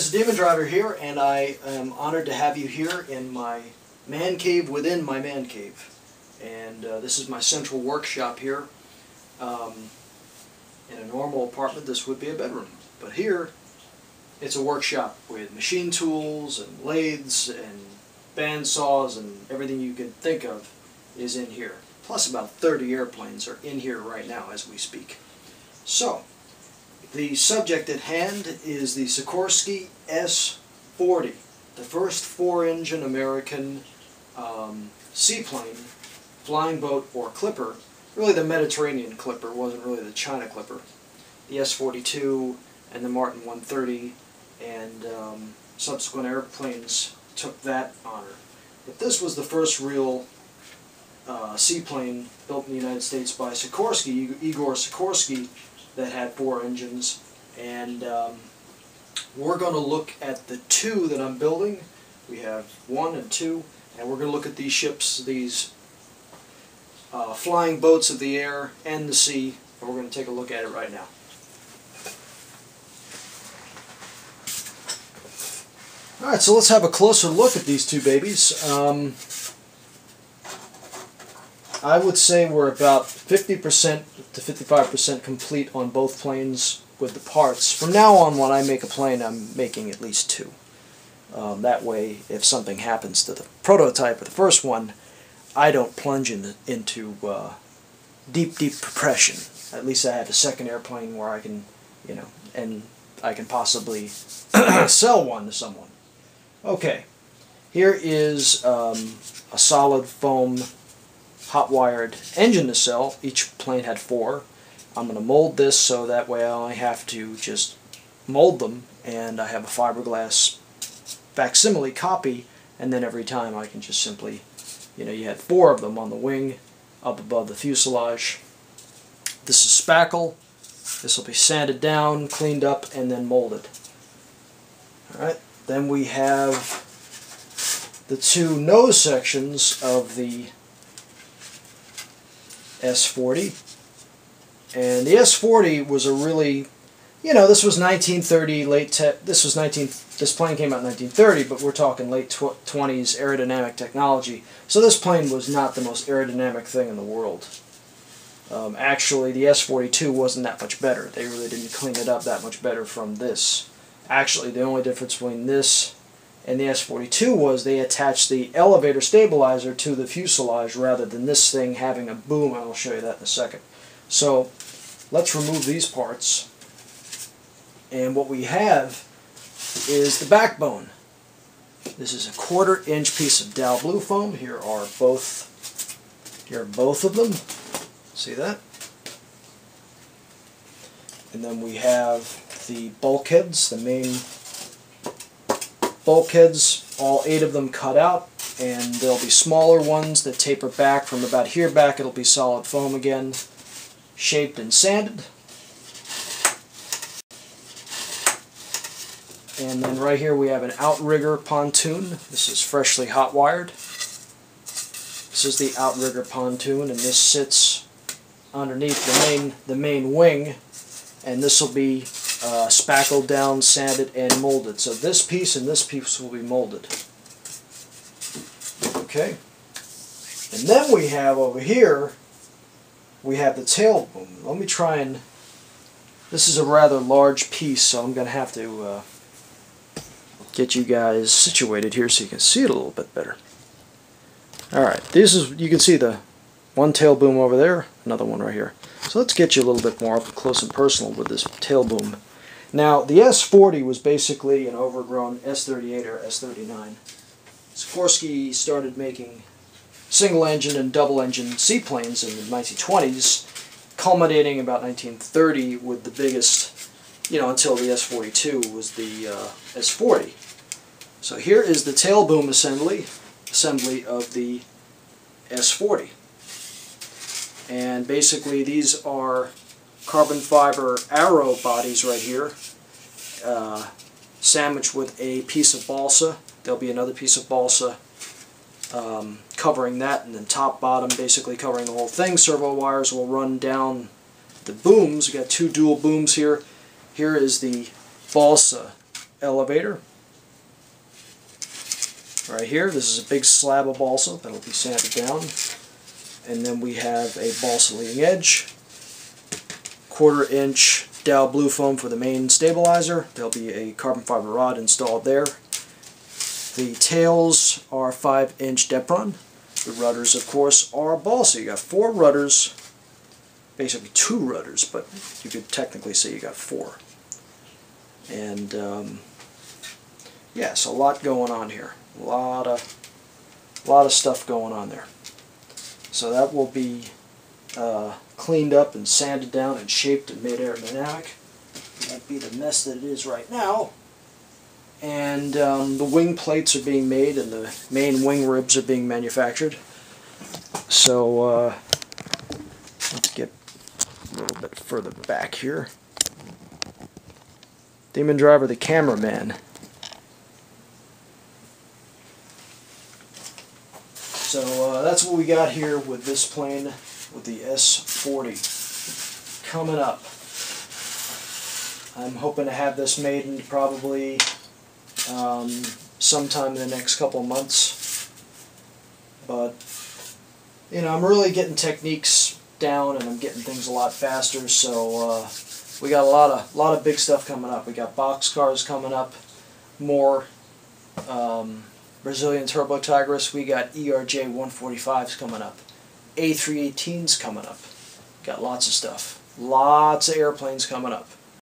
is Demondriver here, and I am honored to have you here in my man cave within my man cave. And this is my central workshop here. In a normal apartment this would be a bedroom, but here it's a workshop with machine tools and lathes and band saws and everything you can think of is in here. Plus about 30 airplanes are in here right now as we speak. So, the subject at hand is the Sikorsky S-40, the first four-engine American seaplane, flying boat, or clipper. Really the Mediterranean clipper, wasn't really the China clipper. The S-42 and the Martin 130 and subsequent airplanes took that honor. But this was the first real seaplane built in the United States by Sikorsky, Igor Sikorsky, that had four engines. And we're going to look at the two that I'm building. We have one and two, and we're going to look at these ships, these flying boats of the air and the sea, and we're going to take a look at it right now. Alright, so let's have a closer look at these two babies. I would say we're about 50% to 55% complete on both planes with the parts. From now on, when I make a plane, I'm making at least two. That way, if something happens to the prototype or the first one, I don't plunge into deep depression. At least I have a second airplane where I can, and I can possibly sell one to someone. Okay, here is a solid foam hot-wired engine nacelle. Each plane had four. I'm going to mold this so that way I only have to just mold them, and I have a fiberglass facsimile copy, and then every time I can just simply, you had four of them on the wing up above the fuselage. This is spackle. This will be sanded down, cleaned up, and then molded. Alright, then we have the two nose sections of the S-40. And the S-40 was a really, this was 1930, this plane came out in 1930, but we're talking late 20s aerodynamic technology. So this plane was not the most aerodynamic thing in the world. Actually, the S-42 wasn't that much better. They really didn't clean it up that much better from this. Actually, the only difference between this and the S-42 was they attached the elevator stabilizer to the fuselage rather than this thing having a boom. I'll show you that in a second. So let's remove these parts, and what we have is the backbone. This is a 1/4 inch piece of Dow blue foam. Here are both of them. See that? And then we have the bulkheads, the main bulkheads, all 8 of them cut out, and there'll be smaller ones that taper back from about here back. It'll be solid foam again, shaped and sanded. And then right here we have an outrigger pontoon. This is freshly hot wired. This is the outrigger pontoon, and this sits underneath the main wing, and this will be spackled down, sanded, and molded. So this piece and this piece will be molded. Okay. And then we have over here, we have the tail boom. Let me try and, this is a rather large piece, so I'm going to have to get you guys situated here so you can see it a little bit better. Alright, you can see the one tail boom over there, another one right here. So let's get you a little bit more up close and personal with this tail boom. Now, the S-40 was basically an overgrown S-38 or S-39. Sikorsky started making single-engine and double-engine seaplanes in the 1920s, culminating about 1930 with the biggest, until the S-42 was the S-40. So here is the tail boom assembly of the S-40. And basically these are carbon fiber arrow bodies right here, sandwiched with a piece of balsa. There'll be another piece of balsa covering that, and then top, bottom, basically covering the whole thing. Servo wires will run down the booms. We've got two dual booms here. Here is the balsa elevator. Right here, this is a big slab of balsa that'll be sanded down. And then we have a balsa leading edge, 1/4 inch Dow blue foam for the main stabilizer. There'll be a carbon fiber rod installed there. The tails are 5-inch Depron. The rudders, of course, are balsa. You got 4 rudders, basically 2 rudders, but you could technically say you got 4. And yes, a lot going on here. A lot of stuff going on there. So that will be cleaned up and sanded down and shaped and made aerodynamic. It won't be the mess that it is right now. And the wing plates are being made and the main wing ribs are being manufactured. So let's get a little bit further back here. Demondriver, the cameraman. So that's what we got here with this plane, with the S-40. Coming up, I'm hoping to have this made in probably sometime in the next couple of months. But you know, I'm really getting techniques down and I'm getting things a lot faster. So we got a lot of big stuff coming up. We got boxcars coming up, more Brazilian Turbo Tigris. We got ERJ 145s coming up, A318s coming up. Got lots of stuff. Lots of airplanes coming up.